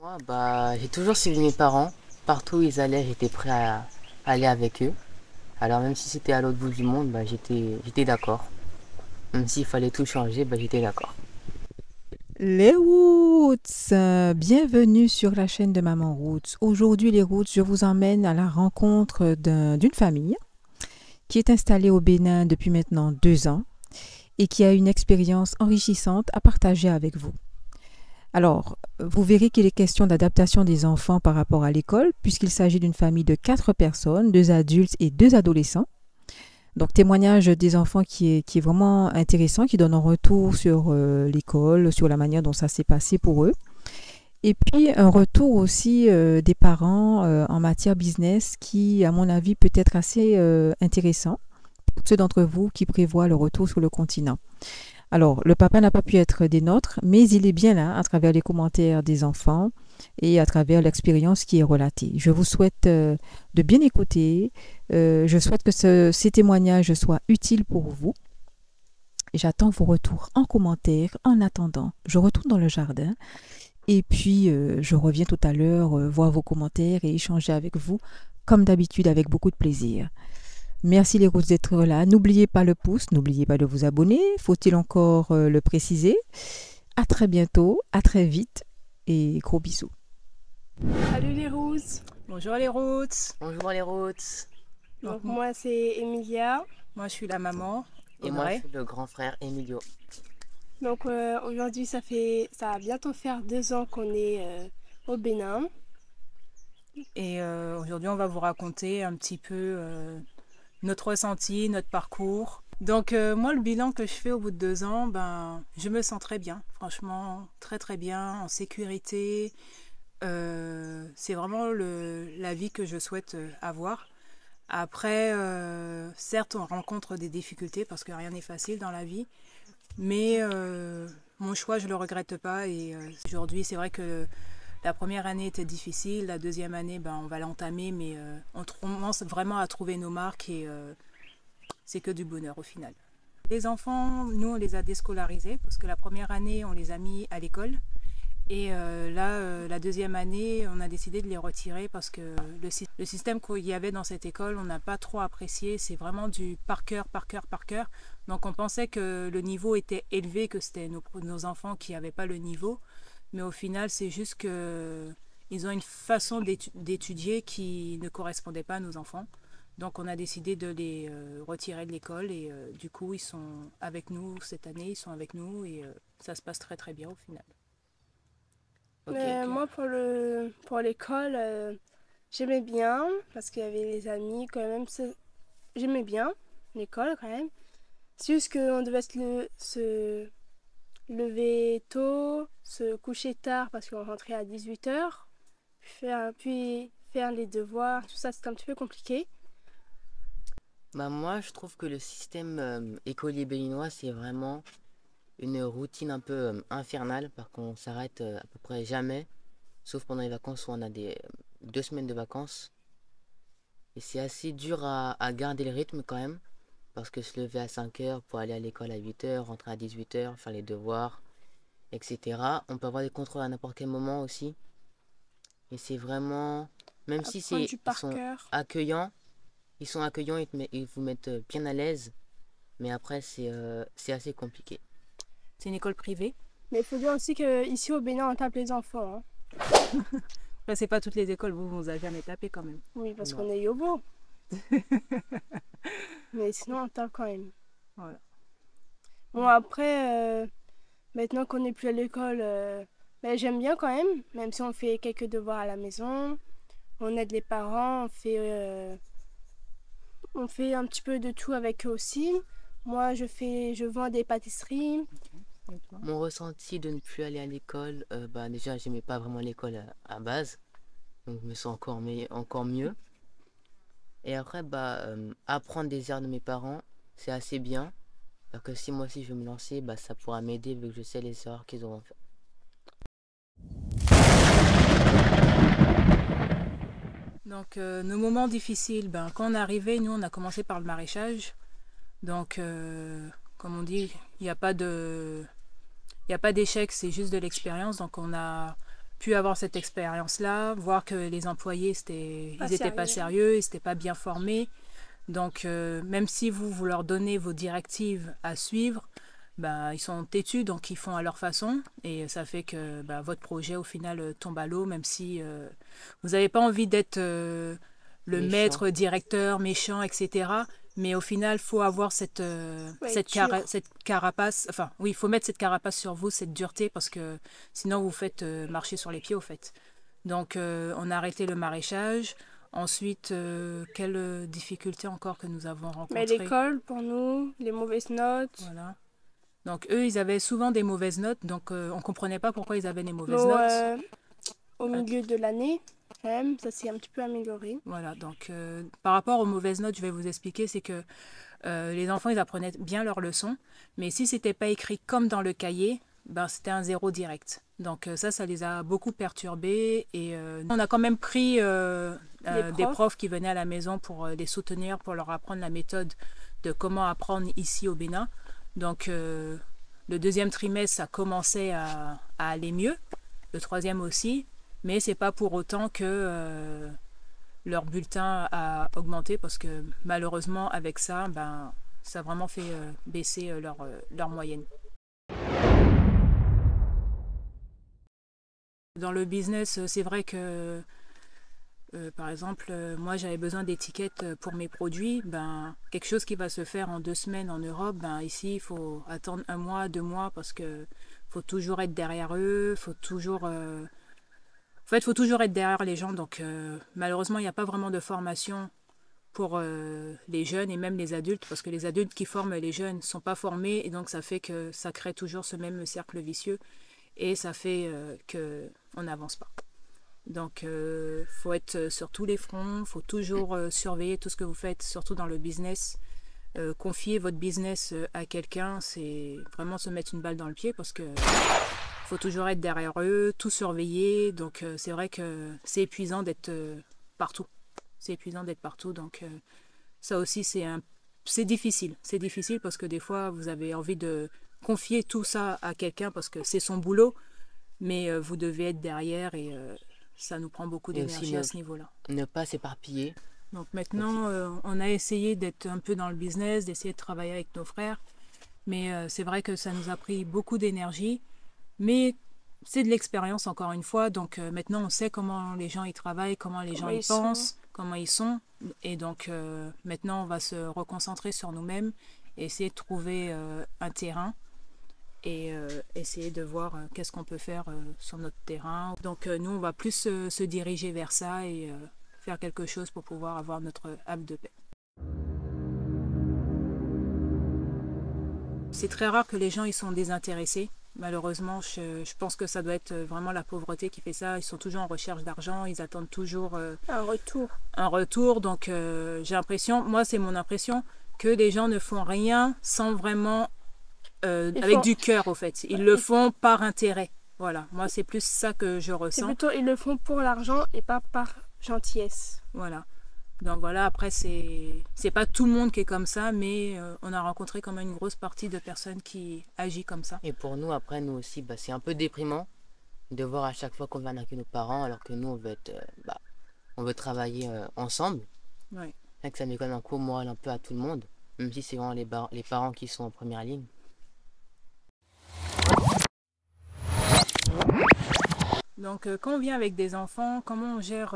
Moi, j'ai toujours suivi mes parents. Partout où ils allaient, j'étais prêt à aller avec eux. Alors même si c'était à l'autre bout du monde, j'étais d'accord. Même s'il fallait tout changer, j'étais d'accord. Les Roots, bienvenue sur la chaîne de Maman Roots. Aujourd'hui, les Roots, je vous emmène à la rencontre d'une famille qui est installée au Bénin depuis maintenant 2 ans et qui a une expérience enrichissante à partager avec vous. Alors, vous verrez qu'il est question d'adaptation des enfants par rapport à l'école, puisqu'il s'agit d'une famille de 4 personnes, 2 adultes et 2 adolescents. Donc, témoignage des enfants qui est vraiment intéressant, qui donne un retour sur l'école, sur la manière dont ça s'est passé pour eux. Et puis, un retour aussi des parents en matière business qui, à mon avis, peut être assez intéressant pour ceux d'entre vous qui prévoient le retour sur le continent. Alors, le papa n'a pas pu être des nôtres, mais il est bien là à travers les commentaires des enfants et à travers l'expérience qui est relatée. Je vous souhaite de bien écouter. Je souhaite que ces témoignages soient utiles pour vous. J'attends vos retours en commentaire. En attendant, je retourne dans le jardin et puis je reviens tout à l'heure voir vos commentaires et échanger avec vous, comme d'habitude, avec beaucoup de plaisir. Merci les roses d'être là. N'oubliez pas le pouce, n'oubliez pas de vous abonner. Faut-il encore le préciser? À très bientôt, à très vite et gros bisous. Salut les Rousses. Bonjour les Roots. Bonjour les Roots. Donc moi c'est Emilia. Moi je suis la maman. Et moi, je suis le grand frère Emilio. Donc aujourd'hui ça va bientôt faire 2 ans qu'on est au Bénin. Et aujourd'hui, on va vous raconter un petit peu notre ressenti, notre parcours. Donc moi, le bilan que je fais au bout de 2 ans, je me sens très bien, franchement, très très bien, en sécurité. C'est vraiment la vie que je souhaite avoir. Après, certes, on rencontre des difficultés parce que rien n'est facile dans la vie. Mais mon choix, je ne le regrette pas. Et aujourd'hui, c'est vrai que la première année était difficile. La deuxième année, on va l'entamer. Mais on commence vraiment à trouver nos marques et c'est que du bonheur au final. Les enfants, nous, on les a déscolarisés parce que la première année, on les a mis à l'école. Et là, la deuxième année, on a décidé de les retirer parce que le système qu'il y avait dans cette école, on n'a pas trop apprécié. C'est vraiment du par cœur, par cœur, par cœur. Donc on pensait que le niveau était élevé, que c'était nos enfants qui n'avaient pas le niveau. Mais au final, c'est juste qu'ils ont une façon d'étudier qui ne correspondait pas à nos enfants. Donc on a décidé de les retirer de l'école et du coup, ils sont avec nous cette année, ils sont avec nous et ça se passe très très bien au final. Okay. Moi pour l'école, j'aimais bien parce qu'il y avait les amis quand même. J'aimais bien l'école quand même. C'est juste qu'on devait se lever tôt, se coucher tard parce qu'on rentrait à 18h, puis faire les devoirs, tout ça c'était un petit peu compliqué. Moi, je trouve que le système écolier béninois, c'est vraiment une routine un peu infernale parce qu'on s'arrête à peu près jamais, sauf pendant les vacances où on a 2 semaines de vacances. Et c'est assez dur à garder le rythme quand même, parce que se lever à 5h pour aller à l'école à 8h, rentrer à 18h, faire les devoirs, etc. On peut avoir des contrôles à n'importe quel moment aussi. Et c'est vraiment, même si accueillants, ils sont accueillants, ils vous mettent bien à l'aise, mais après c'est assez compliqué. C'est une école privée. Mais il faut dire aussi qu'ici au Bénin, on tape les enfants. Hein. Enfin, c'est pas toutes les écoles, vous avez jamais tapé quand même. Oui, parce qu'on est yobo. Mais sinon, on tape quand même. Voilà. Bon, après, maintenant qu'on n'est plus à l'école, j'aime bien quand même si on fait quelques devoirs à la maison. On aide les parents, on fait un petit peu de tout avec eux aussi. Moi, je vends des pâtisseries. Mon ressenti de ne plus aller à l'école, déjà j'aimais pas vraiment l'école à base, donc je me sens encore mieux. Et après apprendre des erreurs de mes parents, c'est assez bien, parce que si moi aussi je veux me lancer, ça pourra m'aider vu que je sais les erreurs qu'ils auront fait. Donc nos moments difficiles, quand on est arrivé, nous on a commencé par le maraîchage. Donc comme on dit, il n'y a pas d'échec, c'est juste de l'expérience. Donc on a pu avoir cette expérience-là, voir que les employés, ils n'étaient pas sérieux, ils n'étaient pas bien formés. Donc, même si vous leur donnez vos directives à suivre, ils sont têtus, donc ils font à leur façon. Et ça fait que votre projet, au final, tombe à l'eau, même si vous n'avez pas envie d'être le maître, directeur, méchant, etc. Mais au final, il faut avoir cette carapace. Enfin, oui, il faut mettre cette carapace sur vous, cette dureté, parce que sinon, vous faites marcher sur les pieds, au fait. Donc, on a arrêté le maraîchage. Ensuite, quelles difficultés encore que nous avons rencontrées? L'école, pour nous, les mauvaises notes. Voilà. Donc, eux, ils avaient souvent des mauvaises notes. Donc, on ne comprenait pas pourquoi ils avaient des mauvaises notes. Au milieu de l'année, même, ça s'est un petit peu amélioré. Voilà. Donc, par rapport aux mauvaises notes, je vais vous expliquer, c'est que les enfants, ils apprenaient bien leurs leçons. Mais si ce n'était pas écrit comme dans le cahier, c'était un 0 direct. Donc, ça les a beaucoup perturbés. Et on a quand même pris des profs qui venaient à la maison pour les soutenir, pour leur apprendre la méthode de comment apprendre ici au Bénin. Donc, le deuxième trimestre, ça commençait à aller mieux. Le troisième aussi. Mais ce n'est pas pour autant que leur bulletin a augmenté parce que malheureusement, avec ça, ça a vraiment fait baisser leur moyenne. Dans le business, c'est vrai que, par exemple, moi j'avais besoin d'étiquettes pour mes produits. Quelque chose qui va se faire en 2 semaines en Europe, ici il faut attendre 1 mois, 2 mois parce que faut toujours être derrière eux, faut toujours être derrière les gens. Donc malheureusement, il n'y a pas vraiment de formation pour les jeunes et même les adultes, parce que les adultes qui forment les jeunes ne sont pas formés et donc ça fait que ça crée toujours ce même cercle vicieux et ça fait qu'on n'avance pas. Donc, faut être sur tous les fronts, faut toujours surveiller tout ce que vous faites, surtout dans le business. Confier votre business à quelqu'un, c'est vraiment se mettre une balle dans le pied parce que faut toujours être derrière eux, tout surveiller. Donc, c'est vrai que c'est épuisant d'être partout. C'est épuisant d'être partout. Donc, ça aussi, c'est difficile. C'est difficile parce que des fois, vous avez envie de confier tout ça à quelqu'un parce que c'est son boulot, mais vous devez être derrière et ça nous prend beaucoup d'énergie à ce niveau-là. Ne pas s'éparpiller. Donc maintenant, on a essayé d'être un peu dans le business, d'essayer de travailler avec nos frères, mais c'est vrai que ça nous a pris beaucoup d'énergie, mais c'est de l'expérience encore une fois, donc maintenant on sait comment les gens y travaillent, comment les gens y pensent, comment ils sont, et donc maintenant on va se reconcentrer sur nous-mêmes et essayer de trouver un terrain et essayer de voir qu'est-ce qu'on peut faire sur notre terrain. Donc nous, on va plus se diriger vers ça et faire quelque chose pour pouvoir avoir notre havre de paix. C'est très rare que les gens ils sont désintéressés. Malheureusement, je pense que ça doit être vraiment la pauvreté qui fait ça. Ils sont toujours en recherche d'argent, ils attendent toujours un retour. Un retour. Donc j'ai l'impression, moi c'est mon impression, que les gens ne font rien sans vraiment avec du cœur au fait. Ils le font par intérêt. Voilà, moi c'est plus ça que je ressens. C'est plutôt ils le font pour l'argent et pas par gentillesse. Voilà. Donc voilà, après c'est pas tout le monde qui est comme ça, mais on a rencontré quand même une grosse partie de personnes qui agissent comme ça. Et pour nous, après nous aussi, c'est un peu déprimant de voir à chaque fois qu'on va avec nos parents, alors que nous on veut être, on veut travailler ensemble. Ouais. Et que ça met quand même un coup au moral un peu à tout le monde, même si c'est vraiment les parents qui sont en première ligne. Donc quand on vient avec des enfants, comment on gère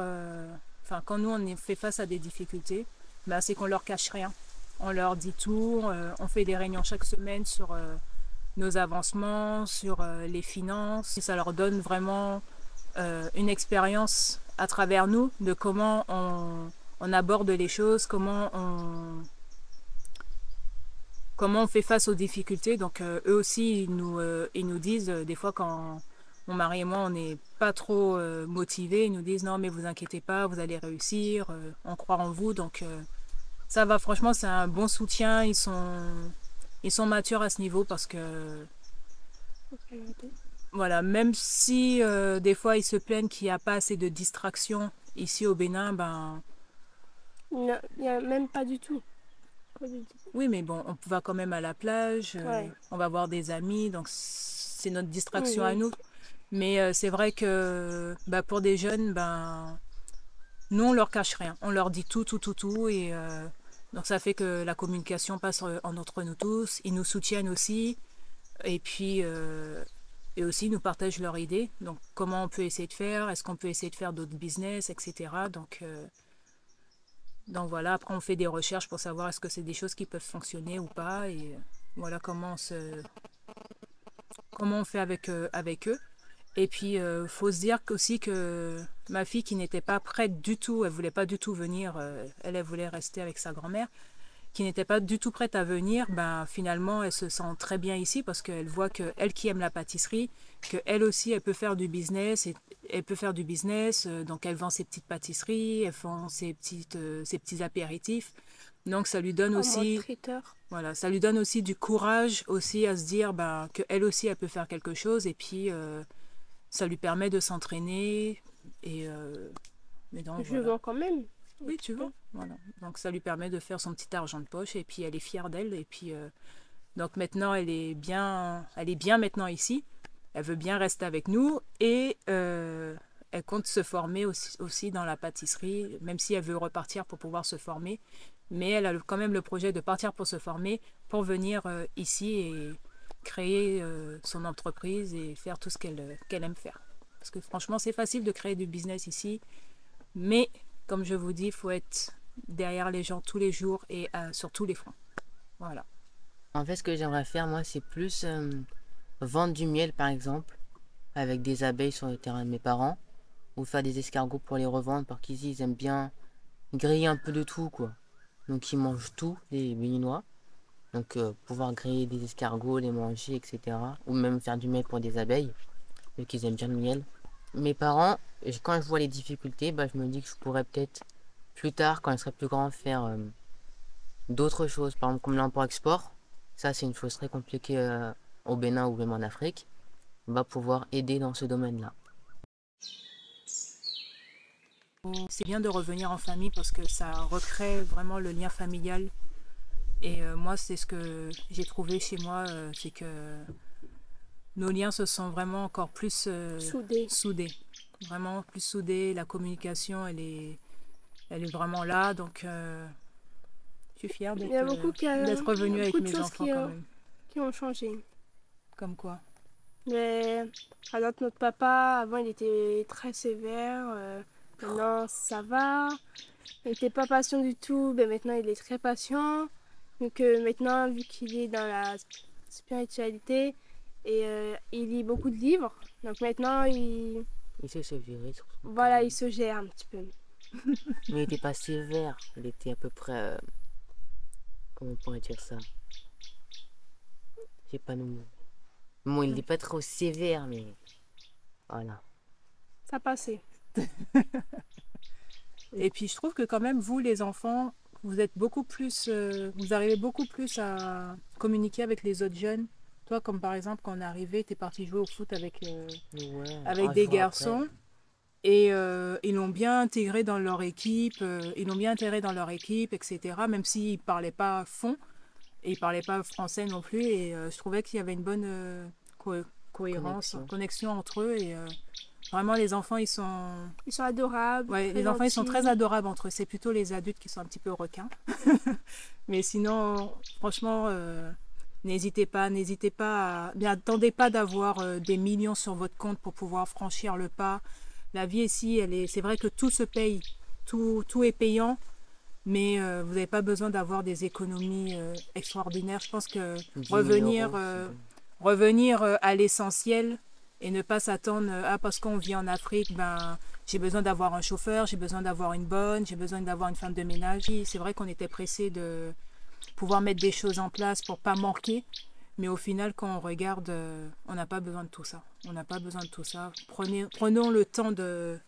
quand nous on fait face à des difficultés, c'est qu'on leur cache rien. On leur dit tout, on fait des réunions chaque semaine sur nos avancements, sur les finances. Ça leur donne vraiment une expérience à travers nous de comment on aborde les choses, comment on fait face aux difficultés. Donc eux aussi, ils nous disent des fois quand mon mari et moi, on n'est pas trop motivés. Ils nous disent non, mais vous inquiétez pas, vous allez réussir, on croit en vous. Donc ça va, franchement, c'est un bon soutien. Ils sont matures à ce niveau parce que voilà, même si des fois ils se plaignent qu'il n'y a pas assez de distractions ici au Bénin, il n'y a même pas du tout. Oui, mais bon, on va quand même à la plage, ouais. On va voir des amis, donc c'est notre distraction à nous. Mais c'est vrai que pour des jeunes, nous, on leur cache rien. On leur dit tout. Et donc, ça fait que la communication passe entre nous tous. Ils nous soutiennent aussi. Et puis, et aussi, ils nous partagent leurs idées. Donc, comment on peut essayer de faire? Est-ce qu'on peut essayer de faire d'autres business, etc. Donc voilà, après, on fait des recherches pour savoir est-ce que c'est des choses qui peuvent fonctionner ou pas. Et voilà comment on fait avec eux. Et puis, faut se dire aussi que ma fille qui n'était pas prête du tout, elle voulait pas du tout venir, elle voulait rester avec sa grand-mère, qui n'était pas du tout prête à venir, finalement, elle se sent très bien ici parce qu'elle voit qu'elle qui aime la pâtisserie, qu'elle aussi, elle peut faire du business, donc elle vend ses petites pâtisseries, elle vend ses petits apéritifs. Donc ça lui donne aussi, voilà, ça lui donne aussi du courage aussi à se dire qu'elle aussi, elle peut faire quelque chose et puis ça lui permet de s'entraîner et donc, je vends quand même. Oui, tu vois. Voilà. Donc ça lui permet de faire son petit argent de poche et puis elle est fière d'elle. Et puis donc maintenant elle est bien maintenant ici. Elle veut bien rester avec nous et elle compte se former aussi dans la pâtisserie, même si elle veut repartir pour pouvoir se former. Mais elle a quand même le projet de partir pour se former, pour venir ici et créer son entreprise et faire tout ce qu'elle aime faire. Parce que franchement, c'est facile de créer du business ici, mais comme je vous dis, il faut être derrière les gens tous les jours et sur tous les fronts. Voilà. En fait, ce que j'aimerais faire, moi, c'est plus vendre du miel, par exemple, avec des abeilles sur le terrain de mes parents, ou faire des escargots pour les revendre, parce qu'ici, ils aiment bien griller un peu de tout, quoi. Donc, ils mangent tout, les Béninois. Donc, pouvoir griller des escargots, les manger, etc. Ou même faire du miel pour des abeilles, vu qu'ils aiment bien le miel. Mes parents, quand je vois les difficultés, je me dis que je pourrais peut-être plus tard, quand je serai plus grand, faire d'autres choses. Par exemple, comme l'import-export. Ça, c'est une chose très compliquée au Bénin ou même en Afrique. On va pouvoir aider dans ce domaine-là. C'est bien de revenir en famille parce que ça recrée vraiment le lien familial. Et moi, c'est ce que j'ai trouvé chez moi, c'est que nos liens se sont vraiment encore plus soudés. Vraiment plus soudés. La communication, elle est vraiment là. Donc, je suis fière d'être revenue avec mes enfants quand même. Qui ont changé. Comme quoi? Mais, par exemple, notre papa, avant, il était très sévère. Maintenant, ça va. Il n'était pas patient du tout. Mais maintenant, il est très patient. Donc, maintenant, vu qu'il est dans la spiritualité, et il lit beaucoup de livres. Donc maintenant, il sait se gérer. Voilà, il se gère un petit peu. Mais il n'était pas sévère. Il était à peu près... comment on pourrait dire ça? J'ai pas le mot. Bon, il n'est pas trop sévère, mais... Voilà. Ça passait. Et puis, je trouve que quand même, vous, les enfants, vous êtes beaucoup plus... vous arrivez beaucoup plus à communiquer avec les autres jeunes. Toi, comme par exemple, quand on est arrivé, tu es parti jouer au foot avec des garçons. Après. Et ils l'ont bien intégré dans leur équipe. Etc. Même s'ils ne parlaient pas fond. Et ils ne parlaient pas français non plus. Et je trouvais qu'il y avait une bonne cohérence, connexion entre eux. Et vraiment, les enfants, ils sont adorables. Ouais, les enfants, ils sont très adorables entre eux. C'est plutôt les adultes qui sont un petit peu requins. Mais sinon, franchement... N'hésitez pas n'attendez pas d'avoir des millions sur votre compte pour pouvoir franchir le pas. La vie ici, c'est vrai que tout se paye, tout est payant, mais vous n'avez pas besoin d'avoir des économies extraordinaires. Je pense que revenir à l'essentiel et ne pas s'attendre parce qu'on vit en Afrique, j'ai besoin d'avoir un chauffeur, j'ai besoin d'avoir une bonne, j'ai besoin d'avoir une femme de ménage. C'est vrai qu'on était pressé de pouvoir mettre des choses en place pour pas manquer, mais au final quand on regarde on n'a pas besoin de tout ça, prenons le temps de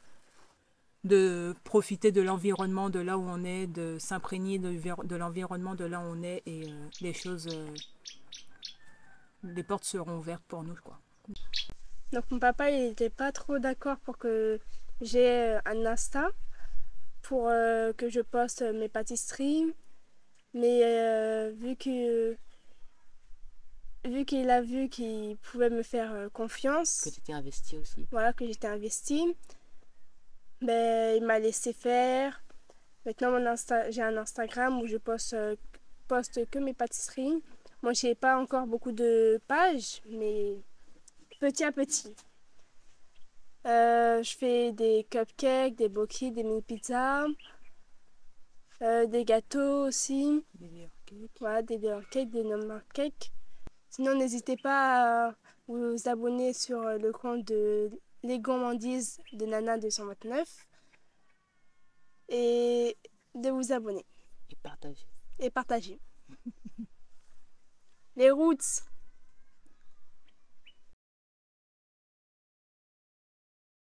profiter de l'environnement de là où on est, de s'imprégner de l'environnement de là où on est et les portes seront ouvertes pour nous, quoi. Donc mon papa il n'était pas trop d'accord pour que j'ai un Insta pour que je poste mes pâtisseries. Mais vu que vu qu'il a vu qu'il pouvait me faire confiance, Que tu étais investi aussi. voilà, que j'étais investie, ben, il m'a laissé faire. Maintenant, j'ai un Instagram où je poste que mes pâtisseries. Moi, je n'ai pas encore beaucoup de pages, mais petit à petit. Je fais des cupcakes, des bokeh, des mini pizzas, des gâteaux aussi. Des layer cakes. Voilà, des layer cakes, des number cakes. Sinon, n'hésitez pas à vous abonner sur le compte de Les Gourmandises de Nana229 et de vous abonner Et partager. et partager. Les roots!